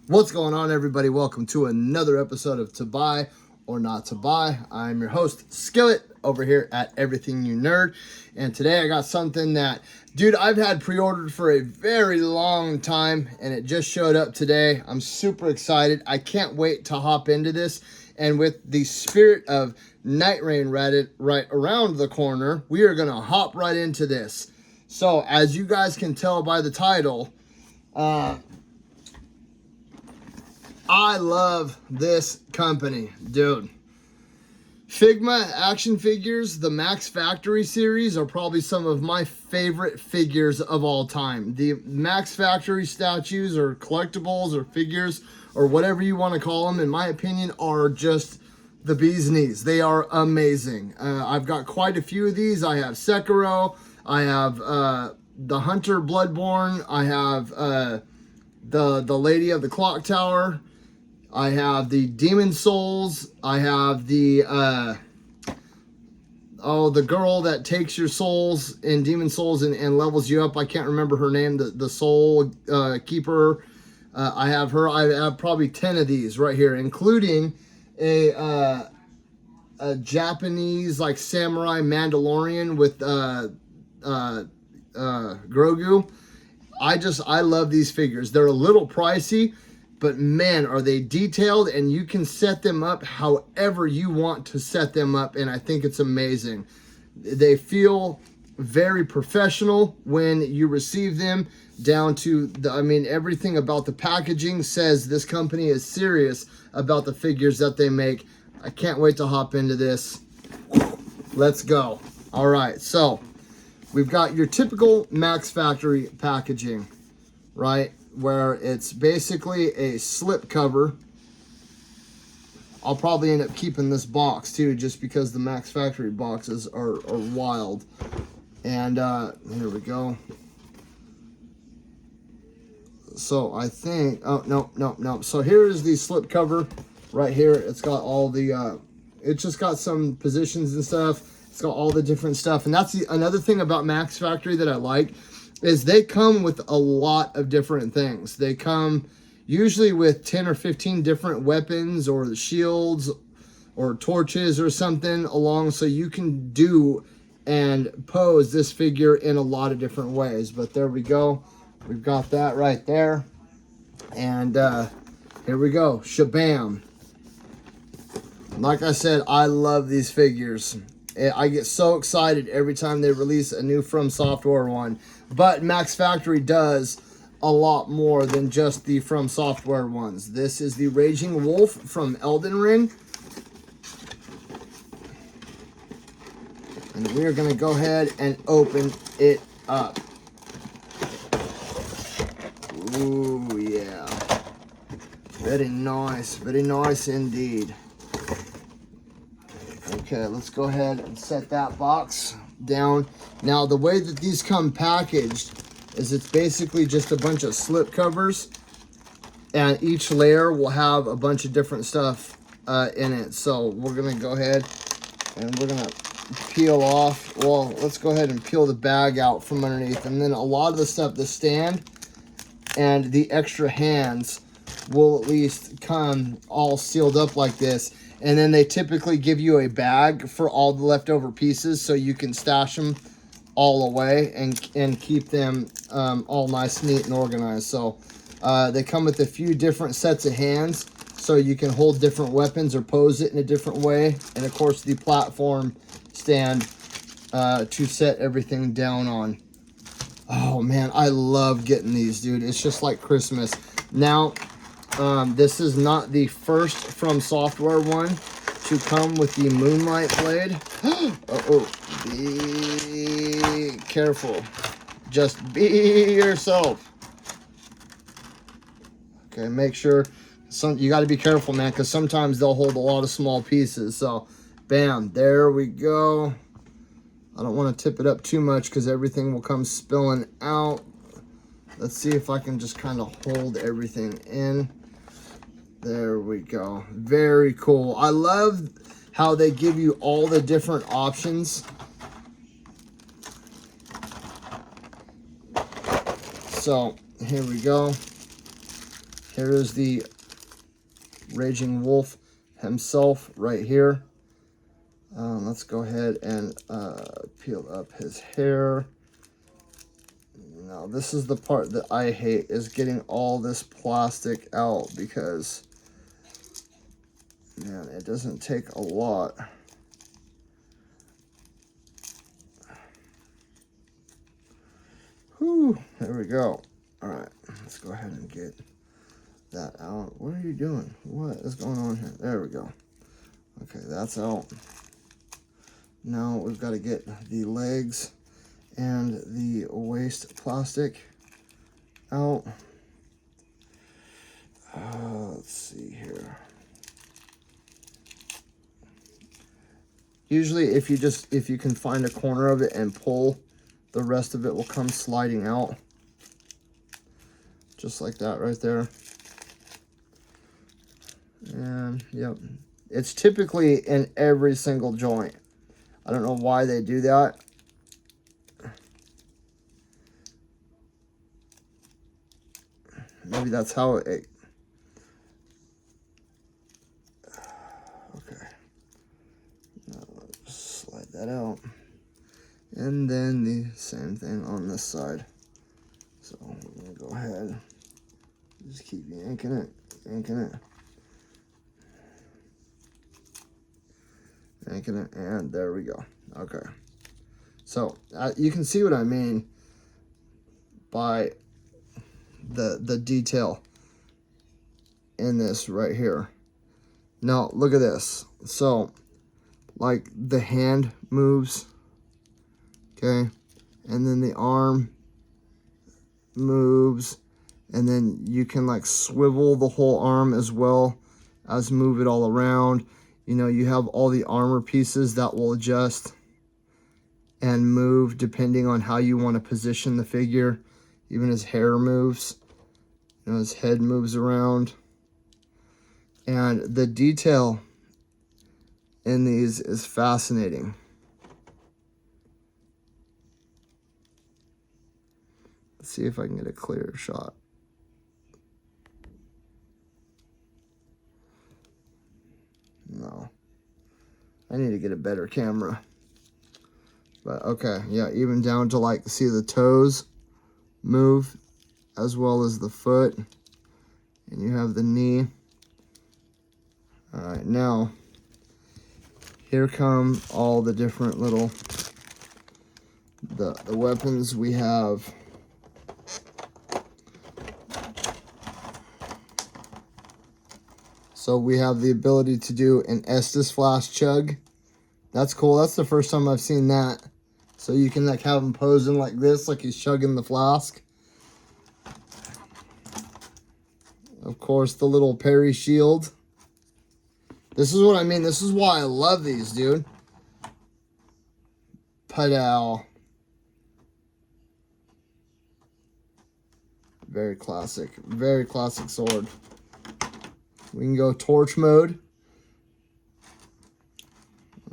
What's going on, everybody? Welcome to another episode of To Buy or Not to Buy. I'm your host, Skillet, over here at Everything You Nerd. And today I got something that, dude, I've had pre-ordered for a very long time, and it just showed up today. I'm super excited. I can't wait to hop into this. And with the spirit of Night Rain right around the corner, we are going to hop right into this. So, as you guys can tell by the title, I love this company, dude. Figma action figures, the Max Factory series, are probably some of my favorite figures of all time. The Max Factory statues or collectibles or figures or whatever you want to call them, in my opinion, are just the bee's knees. They are amazing. I've got quite a few of these. I have Sekiro. I have the Hunter Bloodborne. I have the Lady of the Clock Tower. I have the Demon Souls. I have the the girl that takes your souls in Demon Souls and levels you up. I can't remember her name. The Soul Keeper. I have her. I have probably 10 of these right here, including a Japanese like samurai Mandalorian with Grogu. I love these figures. They're a little pricey, but man, are they detailed, and you can set them up however you want to set them up, and I think it's amazing. They feel very professional when you receive them, down to everything about the packaging says this company is serious about the figures that they make. I can't wait to hop into this. Let's go. All right, so we've got your typical Max Factory packaging, right? Where it's basically a slip cover. I'll probably end up keeping this box too, just because the Max Factory boxes are wild. And here we go. So I think, oh, no. So here is the slip cover right here. It's got all the, it's just got some positions and stuff. It's got all the different stuff. And that's another thing about Max Factory that I like, is they come with a lot of different things. They come usually with 10 or 15 different weapons or shields or torches or something along, so you can do and pose this figure in a lot of different ways. But there we go. We've got that right there. And here we go. Shabam. Like I said, I love these figures. I get so excited every time they release a new From Software one. But Max Factory does a lot more than just the From Software ones. This is the Raging Wolf from Elden Ring. And we are going to go ahead and open it up. Ooh, yeah. Very nice indeed. Okay, let's go ahead and set that box down. Now, the way that these come packaged is it's basically just a bunch of slip covers, and each layer will have a bunch of different stuff in it. So we're gonna go ahead and we're gonna peel off. Well, let's go ahead and peel the bag out from underneath, and then a lot of the stuff, the stand and the extra hands, will at least come all sealed up like this. And then they typically give you a bag for all the leftover pieces, so you can stash them all away and keep them all nice, neat, and organized. So they come with a few different sets of hands, so you can hold different weapons or pose it in a different way. And of course, the platform stand to set everything down on. Oh man, I love getting these, dude. It's just like Christmas. Now, this is not the first From Software one to come with the Moonlight Blade. Be careful. Just be yourself. Okay, make sure. You got to be careful, man, because sometimes they'll hold a lot of small pieces. So, bam, there we go. I don't want to tip it up too much because everything will come spilling out. Let's see if I can just kind of hold everything in. There we go. Very cool. I love how they give you all the different options. So here we go. Here is the Raging Wolf himself right here. Let's go ahead and peel up his hair. Now, this is the part that I hate, is getting all this plastic out, because, man, it doesn't take a lot. Whew, there we go. All right, let's go ahead and get that out. What are you doing? What is going on here? There we go. Okay, that's out. Now we've got to get the legs and the waist plastic out. Let's see here. Usually if you can find a corner of it and pull, the rest of it will come sliding out. Just like that right there. And yep, it's typically in every single joint. I don't know why they do that. Maybe that's how it... Okay. Now let's slide that out. And then the same thing on this side. So I'm going to go ahead. Just keep yanking it, yanking it. Yanking it, and there we go. Okay. So you can see what I mean by the detail in this right here. Now look at this. So like the hand moves, okay, and then the arm moves, and then you can like swivel the whole arm as well as move it all around. You know, you have all the armor pieces that will adjust and move depending on how you want to position the figure. Even his hair moves. You know, his head moves around. And the detail in these is fascinating. Let's see if I can get a clearer shot. No. I need to get a better camera. But okay, yeah, even down to like, see the toes move as well as the foot. And you have the knee. All right, now here come all the different little the weapons we have. So we have the ability to do an Estus flask chug. That's cool. That's the first time I've seen that. So you can like have him posing like this, like he's chugging the flask. Of course, the little parry shield. This is what I mean. This is why I love these, dude. Padal. Very classic. Very classic sword. We can go torch mode.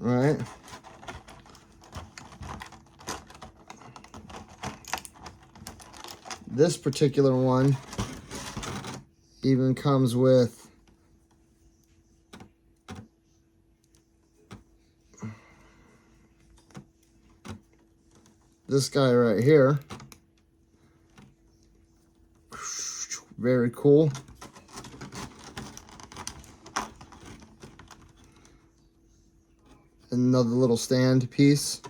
All right. This particular one even comes with this guy right here. Very cool. Another little stand piece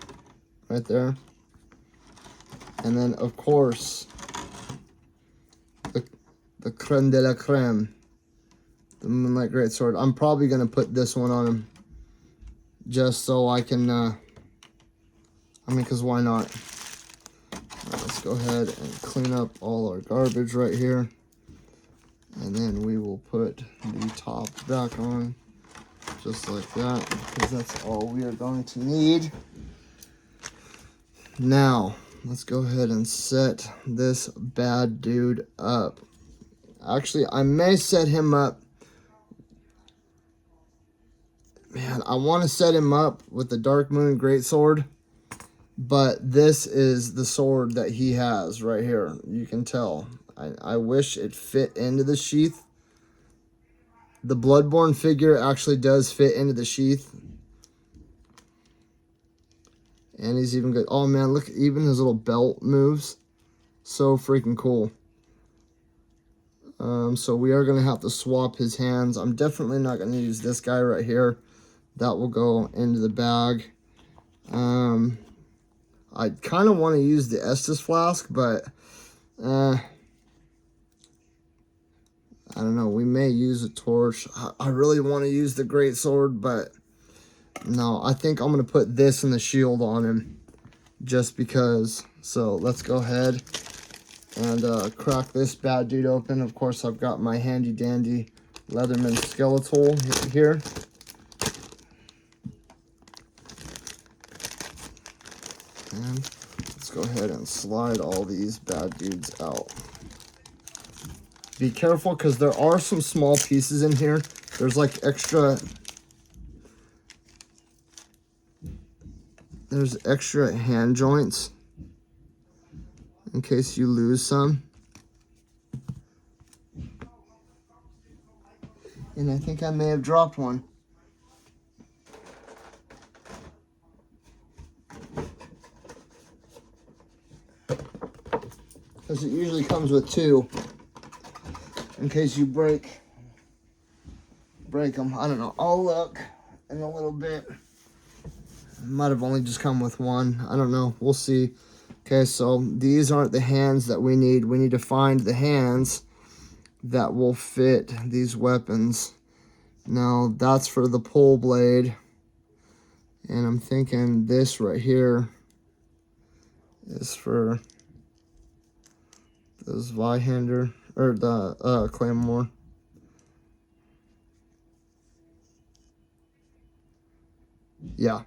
right there. And then, of course, the creme de la creme, the Moonlight Greatsword. I'm probably going to put this one on him just so I can, I mean, because why not? All right, let's go ahead and clean up all our garbage right here. And then we will put the top back on just like that, because that's all we are going to need. Now, let's go ahead and set this bad dude up. Actually, I may set him up. Man, I want to set him up with the Dark Moon Greatsword, but this is the sword that he has right here. You can tell. I wish it fit into the sheath. The Bloodborne figure actually does fit into the sheath. And he's even good. Oh man, look, even his little belt moves. So freaking cool. So we are going to have to swap his hands. I'm definitely not going to use this guy right here. That will go into the bag. I kind of want to use the Estus flask, but I don't know. We may use a torch. I really want to use the great sword, but no, I think I'm going to put this in the shield on him just because. So let's go ahead and crack this bad dude open. Of course, I've got my handy dandy Leatherman skeletal here. And let's go ahead and slide all these bad dudes out. Be careful because there are some small pieces in here. There's like extra... There's extra hand joints in case you lose some. And I think I may have dropped one. Because it usually comes with two. In case you break them. I don't know. I'll look in a little bit. Might have only just come with one. I don't know. We'll see. Okay, so these aren't the hands that we need. We need to find the hands that will fit these weapons. Now, that's for the pole blade. And I'm thinking this right here is for the Zweihander, or the Claymore. Yeah.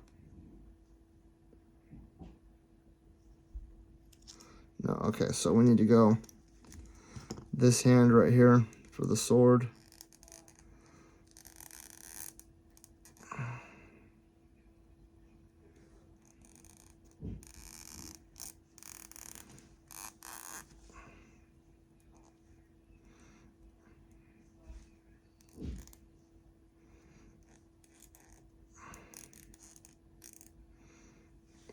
No, okay, so we need to go this hand right here for the sword.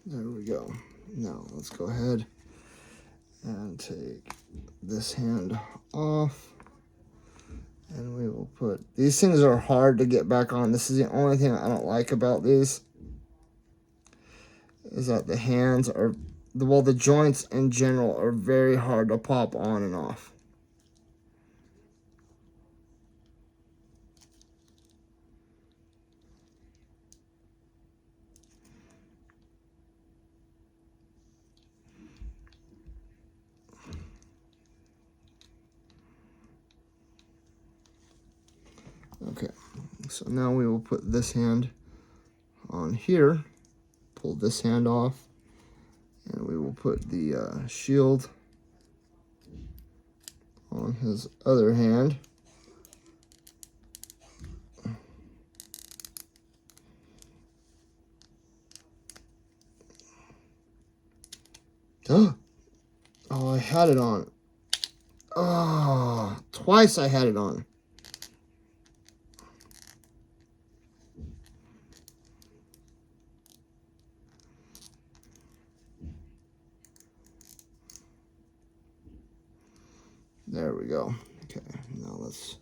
There we go. Now let's go ahead and take this hand off. And we will put... These things are hard to get back on. This is the only thing I don't like about these. Is that the hands are... Well, the joints in general are very hard to pop on and off. Okay, so now we will put this hand on here, pull this hand off, and we will put the shield on his other hand. Oh, I had it on. Oh, twice I had it on. There we go. Okay, now let's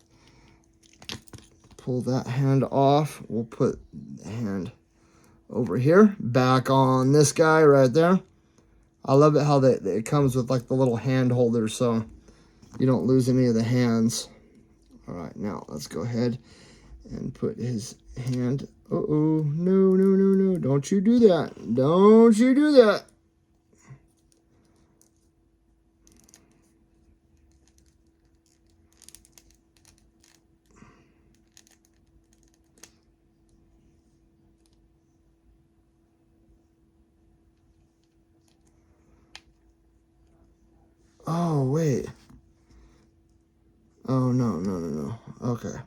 pull that hand off. We'll put the hand over here, back on this guy right there. I love it how it comes with like the little hand holder so you don't lose any of the hands. All right, now let's go ahead and put his hand. Uh-oh, no, no, no, no. Don't you do that. Don't you do that. Oh, wait. Oh, no, no, no, no. Okay.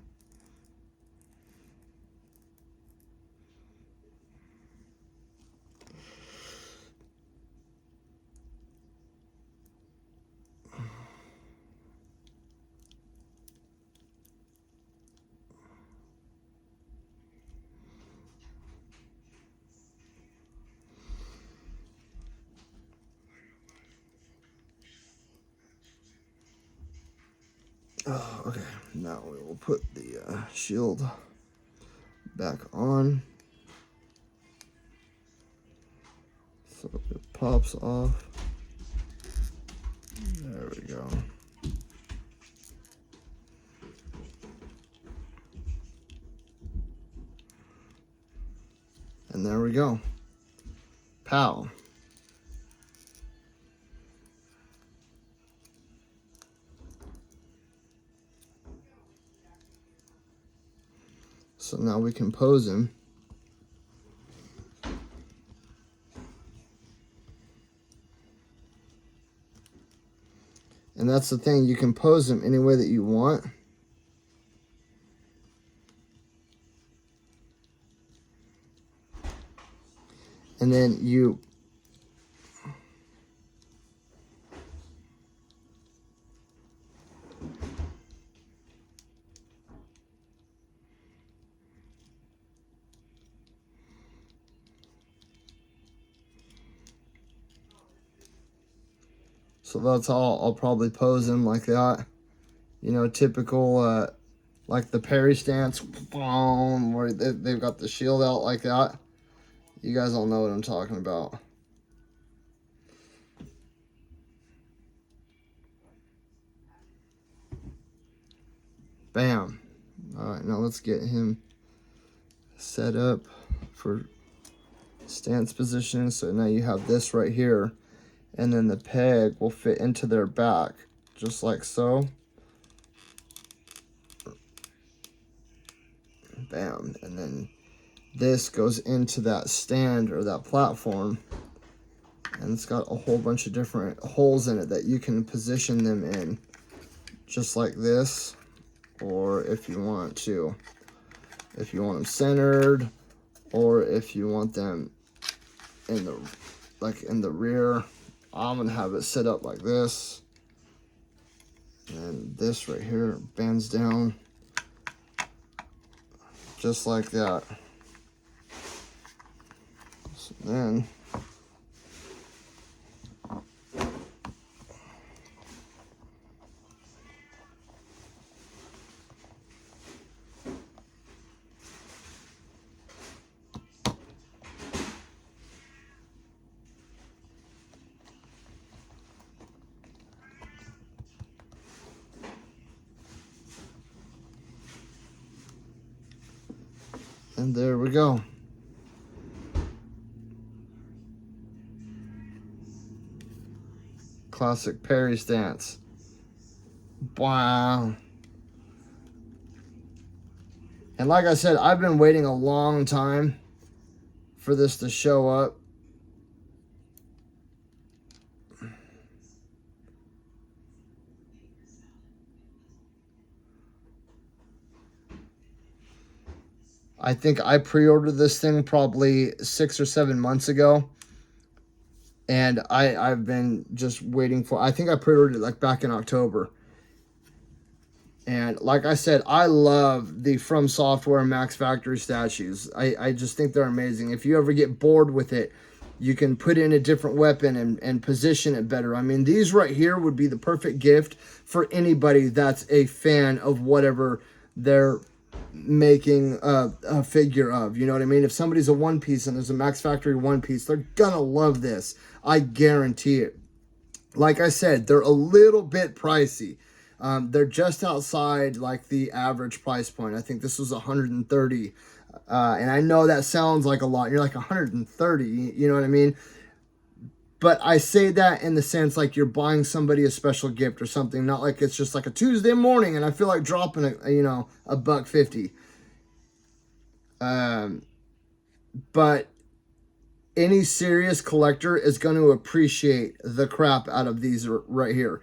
Oh, okay, now we will put the shield back on. So it pops off. There we go. And there we go. Pow. So now we can pose him. And that's the thing, you can pose him any way that you want. And then you so that's all. I'll probably pose him like that. You know, typical, like the parry stance, boom, where they've got the shield out like that. You guys all know what I'm talking about. Bam. All right, now let's get him set up for stance position. So now you have this right here, and then the peg will fit into their back, just like so. Bam. And then this goes into that stand or that platform, and it's got a whole bunch of different holes in it that you can position them in, just like this. Or if you want them centered, or if you want them in the rear. I'm gonna have it set up like this, and this right here bends down just like that. So then and there we go. Classic parry stance. Wow. And like I said, I've been waiting a long time for this to show up. I think I pre-ordered this thing probably 6 or 7 months ago. And I've been just waiting for, I think I pre-ordered it like back in October. And like I said, I love the From Software Max Factory statues. I just think they're amazing. If you ever get bored with it, you can put in a different weapon and position it better. I mean, these right here would be the perfect gift for anybody that's a fan of whatever they're making a figure of. You know what I mean? If somebody's a One Piece and there's a Max Factory One Piece, they're gonna love this. I guarantee it. Like I said, they're a little bit pricey. They're just outside like the average price point. I think this was 130. And I know that sounds like a lot. You're like 130, you know what I mean? But I say that in the sense like you're buying somebody a special gift or something, not like it's just like a Tuesday morning and I feel like dropping $1.50. But any serious collector is going to appreciate the crap out of these right here.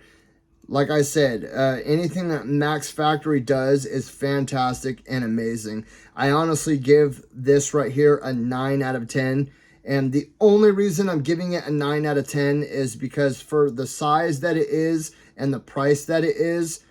Like I said, anything that Max Factory does is fantastic and amazing. I honestly give this right here a 9 out of 10. And the only reason I'm giving it a 9 out of 10 is because for the size that it is and the price that it is,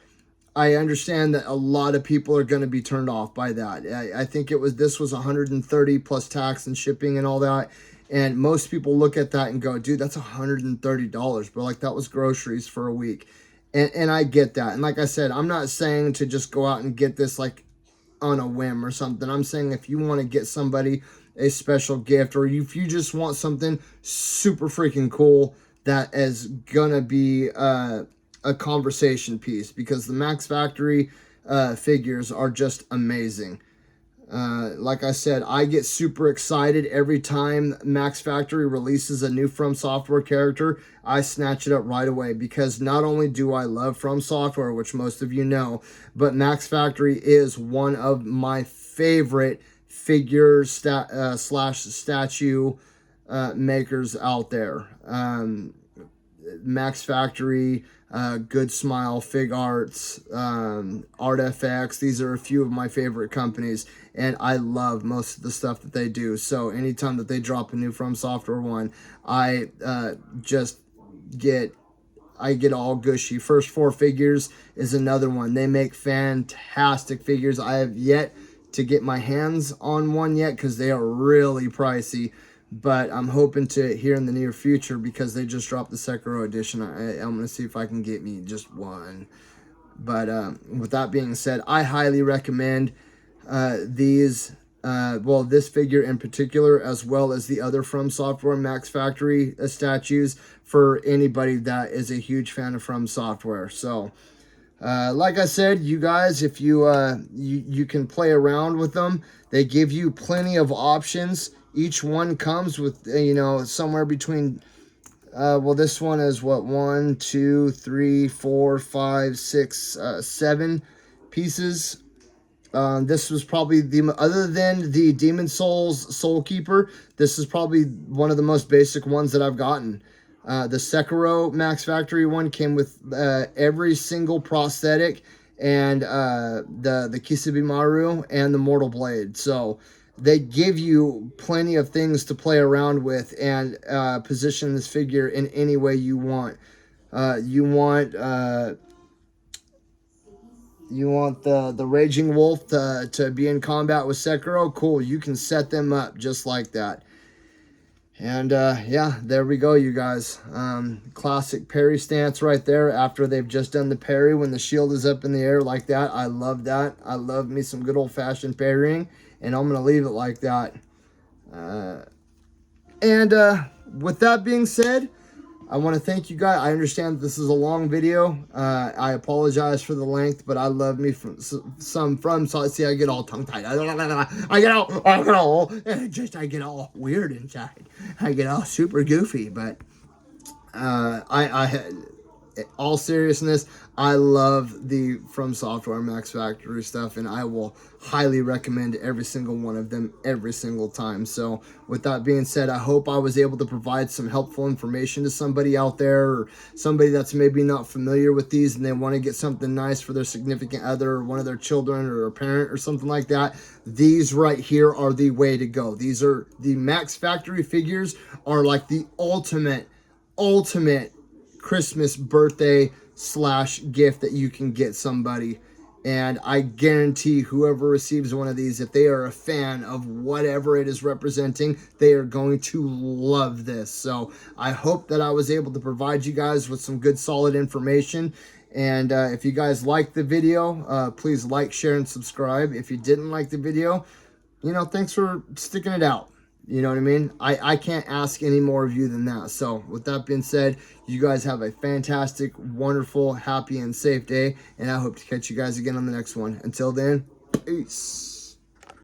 I understand that a lot of people are going to be turned off by that. I think this was 130 plus tax and shipping and all that. And most people look at that and go, dude, that's $130. But like that was groceries for a week. And I get that. And like I said, I'm not saying to just go out and get this like on a whim or something. I'm saying if you want to get somebody a special gift, or if you just want something super freaking cool that is gonna be a conversation piece, because the Max Factory figures are just amazing. Like I said, I get super excited every time Max Factory releases a new From Software character. I snatch it up right away, because not only do I love From Software, which most of you know, but Max Factory is one of my favorite figures slash statue makers out there. Max Factory, Good Smile, Fig Arts, Art FX. These are a few of my favorite companies, and I love most of the stuff that they do. So anytime that they drop a new From Software one, I just get all gushy. First Four Figures is another one. They make fantastic figures. I have yet to get my hands on one yet, because they are really pricey. But I'm hoping to here in the near future, because they just dropped the Sekiro edition. I'm going to see if I can get me just one. But with that being said, I highly recommend these. Well, this figure in particular, as well as the other From Software Max Factory statues, for anybody that is a huge fan of From Software. So, like I said, you guys, if you can play around with them, they give you plenty of options. Each one comes with, somewhere between, well, this one is what, 1, 2, 3, 4, 5, 6, 7 pieces. This was probably other than the Demon Souls Soul Keeper, this is probably one of the most basic ones that I've gotten. The Sekiro Max Factory one came with every single prosthetic, and the Kisabimaru and the Mortal Blade. So they give you plenty of things to play around with and position this figure in any way you want. You want the Raging Wolf to be in combat with Sekiro? Cool, you can set them up just like that. And yeah, there we go, you guys. Classic parry stance right there after they've just done the parry when the shield is up in the air like that. I love that. I love me some good old-fashioned parrying, and I'm going to leave it like that. And with that being said, I want to thank you guys. I understand this is a long video. I apologize for the length, but I love me some From. So see, I get all tongue-tied. I get all weird inside. I get all super goofy. But all seriousness, I love the From Software Max Factory stuff, and I will highly recommend every single one of them every single time. So with that being said, I hope I was able to provide some helpful information to somebody out there, or somebody that's maybe not familiar with these and they want to get something nice for their significant other, or one of their children, or a parent or something like that. These right here are the way to go. These are the Max Factory figures, are like the ultimate Christmas birthday / gift that you can get somebody. And I guarantee whoever receives one of these, if they are a fan of whatever it is representing, they are going to love this. So I hope that I was able to provide you guys with some good solid information. And if you guys liked the video, please like, share, and subscribe. If you didn't like the video, thanks for sticking it out. You know what I mean? I can't ask any more of you than that. So with that being said, you guys have a fantastic, wonderful, happy, and safe day. And I hope to catch you guys again on the next one. Until then, peace.